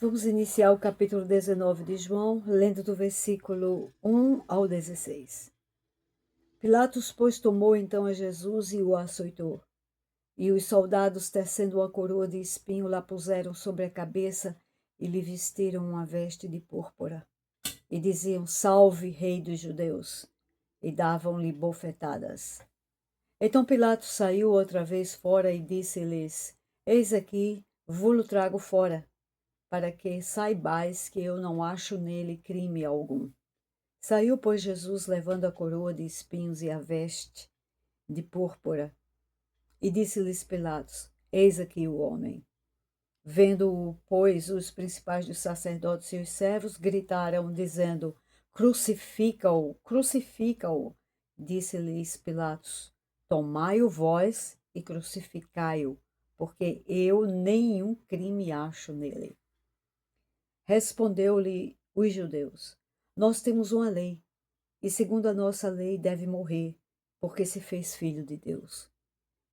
Vamos iniciar o capítulo 19 de João, lendo do versículo 1 ao 16. Pilatos, pois, tomou então a Jesus e o açoitou. E os soldados, tecendo uma coroa de espinho, lá puseram sobre a cabeça e lhe vestiram uma veste de púrpura. E diziam: Salve, Rei dos Judeus! E davam-lhe bofetadas. Então Pilatos saiu outra vez fora e disse-lhes: Eis aqui, vou-lo trago fora, para que saibais que eu não acho nele crime algum. Saiu, pois, Jesus, levando a coroa de espinhos e a veste de púrpura, e disse-lhes Pilatos: Eis aqui o homem. Vendo-o, pois, os principais dos sacerdotes e os servos gritaram, dizendo: Crucifica-o, crucifica-o. Disse-lhes Pilatos: Tomai-o vós e crucificai-o, porque eu nenhum crime acho nele. Respondeu-lhe os judeus: Nós temos uma lei, e segundo a nossa lei deve morrer, porque se fez filho de Deus.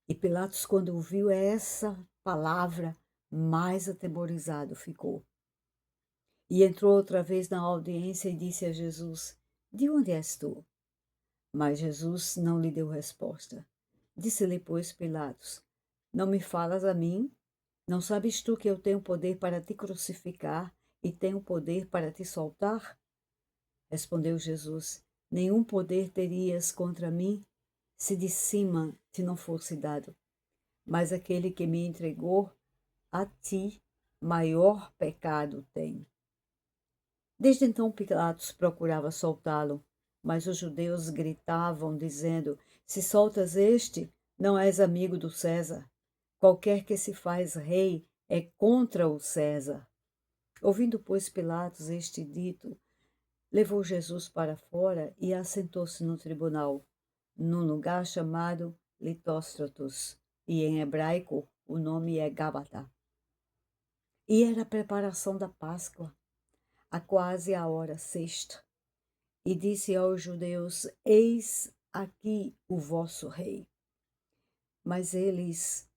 E Pilatos, quando ouviu essa palavra, mais atemorizado ficou. E entrou outra vez na audiência e disse a Jesus: De onde és tu? Mas Jesus não lhe deu resposta. Disse-lhe, pois, Pilatos: Não me falas a mim? Não sabes tu que eu tenho poder para te crucificar e tenho poder para te soltar? Respondeu Jesus: Nenhum poder terias contra mim se de cima te não fosse dado. Mas aquele que me entregou a ti, maior pecado tem. Desde então Pilatos procurava soltá-lo, mas os judeus gritavam, dizendo: Se soltas este, não és amigo do César. Qualquer que se faz rei é contra o César. Ouvindo, pois, Pilatos este dito, levou Jesus para fora e assentou-se no tribunal, num lugar chamado Litóstratos, e em hebraico o nome é Gábata. E era a preparação da Páscoa, a quase a hora sexta. E disse aos judeus: Eis aqui o vosso rei. Mas eles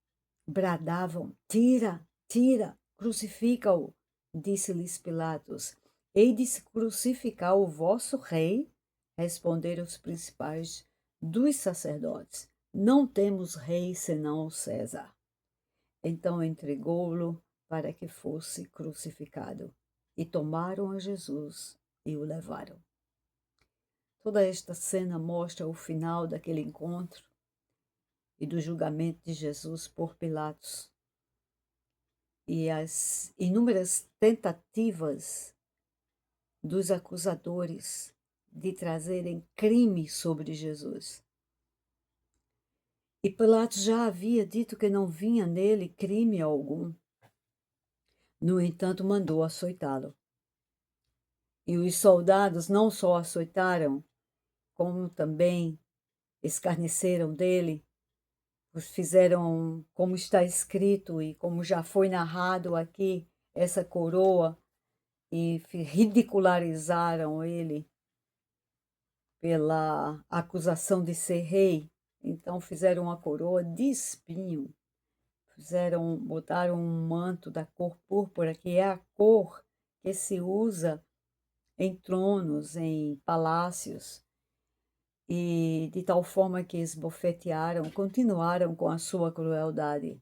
bradavam: Tira, tira, crucifica-o. Disse-lhes Pilatos: Hei de crucificar o vosso rei? Responderam os principais dos sacerdotes: Não temos rei senão o César. Então entregou-lo para que fosse crucificado. E tomaram a Jesus e o levaram. Toda esta cena mostra o final daquele encontro e do julgamento de Jesus por Pilatos e as inúmeras tentativas dos acusadores de trazerem crime sobre Jesus. E Pilatos já havia dito que não vinha nele crime algum. No entanto, mandou açoitá-lo. E os soldados não só açoitaram, como também escarneceram dele, os fizeram, como está escrito e como já foi narrado aqui, essa coroa, e ridicularizaram ele pela acusação de ser rei. Então fizeram uma coroa de espinho, botaram um manto da cor púrpura, que é a cor que se usa em tronos, em palácios, e de tal forma que esbofetearam, continuaram com a sua crueldade,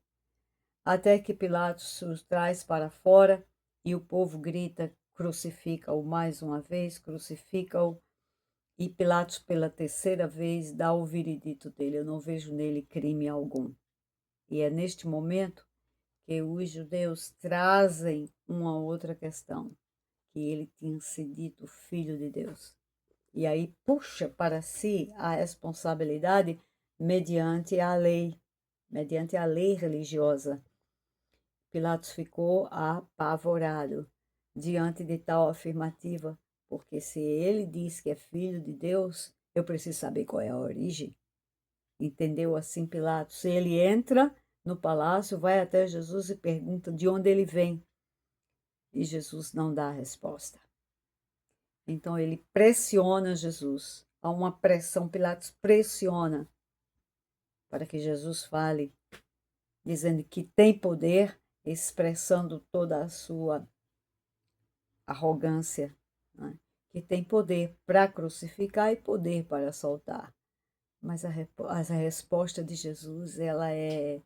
até que Pilatos os traz para fora e o povo grita: crucifica-o mais uma vez, crucifica-o. E Pilatos, pela terceira vez, dá o veredito dele: eu não vejo nele crime algum. E é neste momento que os judeus trazem uma outra questão, que ele tinha sido dito filho de Deus. E aí puxa para si a responsabilidade mediante a lei religiosa. Pilatos ficou apavorado diante de tal afirmativa, porque se ele diz que é filho de Deus, eu preciso saber qual é a origem. Entendeu assim Pilatos? Ele entra no palácio, vai até Jesus e pergunta de onde ele vem. E Jesus não dá a resposta. Então ele pressiona Jesus. Há uma pressão, Pilatos pressiona para que Jesus fale, dizendo que tem poder, expressando toda a sua arrogância, né? Que tem poder para crucificar e poder para soltar. Mas a resposta de Jesus, ela é,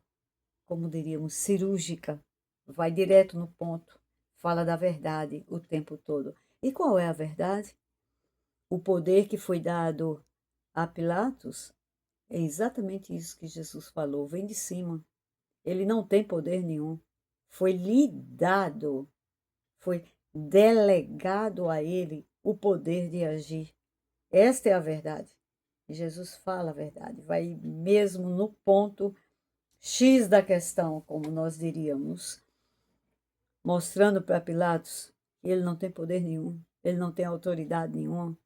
como diríamos, cirúrgica, vai direto no ponto, fala da verdade o tempo todo. E qual é a verdade? O poder que foi dado a Pilatos é exatamente isso que Jesus falou, vem de cima. Ele não tem poder nenhum. Foi lhe dado, foi delegado a ele o poder de agir. Esta é a verdade. E Jesus fala a verdade, vai mesmo no ponto X da questão, como nós diríamos, mostrando para Pilatos que ele não tem poder nenhum, ele não tem autoridade nenhuma.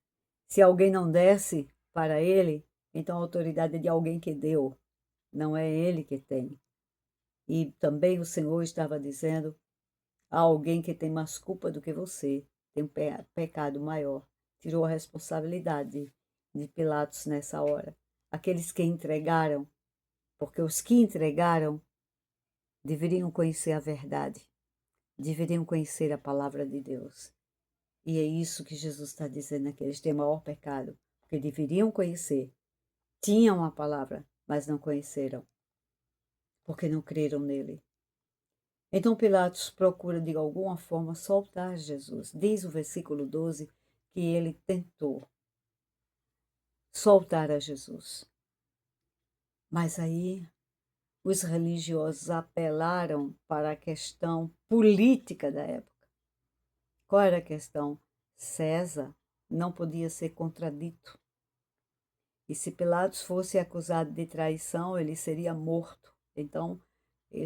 Se alguém não desse para ele, então a autoridade é de alguém que deu, não é ele que tem. E também o Senhor estava dizendo: há alguém que tem mais culpa do que você, tem um pecado maior. Tirou a responsabilidade de Pilatos nessa hora. Aqueles que entregaram, porque os que entregaram deveriam conhecer a verdade, deveriam conhecer a palavra de Deus. E é isso que Jesus está dizendo aqui, eles têm maior pecado, porque deveriam conhecer, tinham a palavra, mas não conheceram, porque não creram nele. Então Pilatos procura de alguma forma soltar Jesus. Diz o versículo 12 que ele tentou soltar a Jesus. Mas aí os religiosos apelaram para a questão política da época. Qual era a questão? César não podia ser contradito. E se Pilatos fosse acusado de traição, ele seria morto. Então,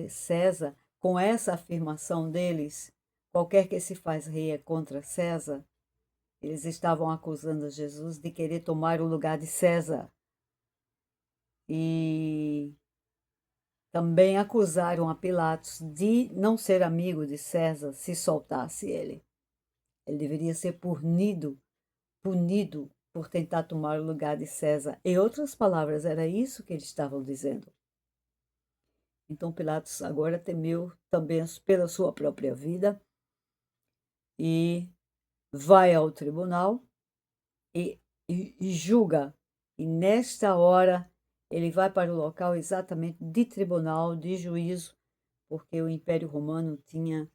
César, com essa afirmação deles, qualquer que se faz rei é contra César, eles estavam acusando Jesus de querer tomar o lugar de César. E também acusaram a Pilatos de não ser amigo de César se soltasse ele. Ele deveria ser punido por tentar tomar o lugar de César. Em outras palavras, era isso que eles estavam dizendo. Então Pilatos agora temeu também pela sua própria vida e vai ao tribunal e julga. E nesta hora ele vai para o local exatamente de tribunal, de juízo, porque o Império Romano tinha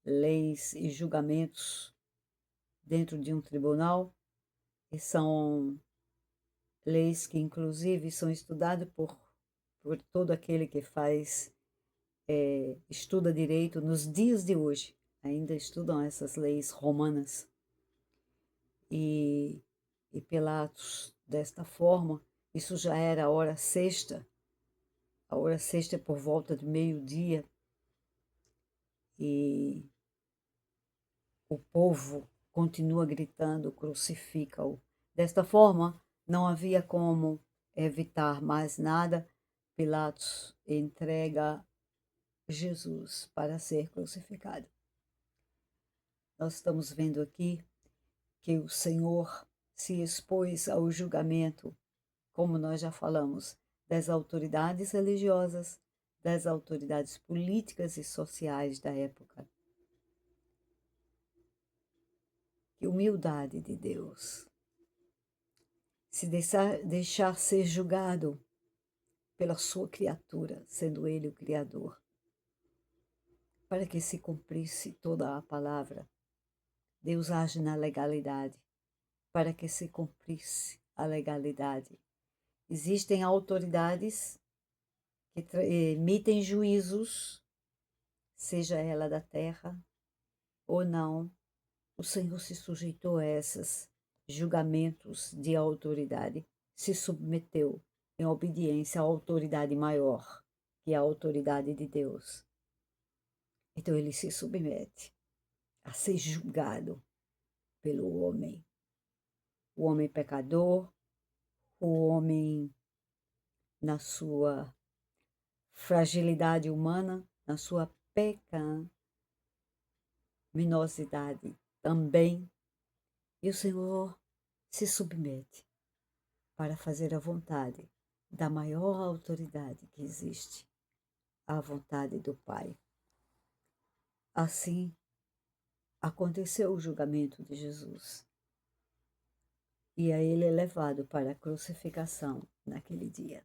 leis e julgamentos dentro de um tribunal, e são leis que inclusive são estudadas por todo aquele que estuda direito nos dias de hoje. Ainda estudam essas leis romanas. E Pilatos, desta forma, isso já era a hora sexta é por volta de meio-dia, e o povo continua gritando: crucifica-o. Desta forma, não havia como evitar mais nada. Pilatos entrega Jesus para ser crucificado. Nós estamos vendo aqui que o Senhor se expôs ao julgamento, como nós já falamos, das autoridades religiosas, das autoridades políticas e sociais da época. Que humildade de Deus! Se deixar ser julgado pela sua criatura, sendo Ele o Criador, para que se cumprisse toda a palavra. Deus age na legalidade, para que se cumprisse a legalidade. Existem autoridades que emitem juízos, seja ela da terra ou não. O Senhor se sujeitou a esses julgamentos de autoridade, se submeteu em obediência à autoridade maior, que é a autoridade de Deus. Então ele se submete a ser julgado pelo homem. O homem pecador, o homem na sua fragilidade humana, na sua pecaminosidade também. E o Senhor se submete para fazer a vontade da maior autoridade que existe, a vontade do Pai. Assim, aconteceu o julgamento de Jesus. E aí ele é levado para a crucificação naquele dia.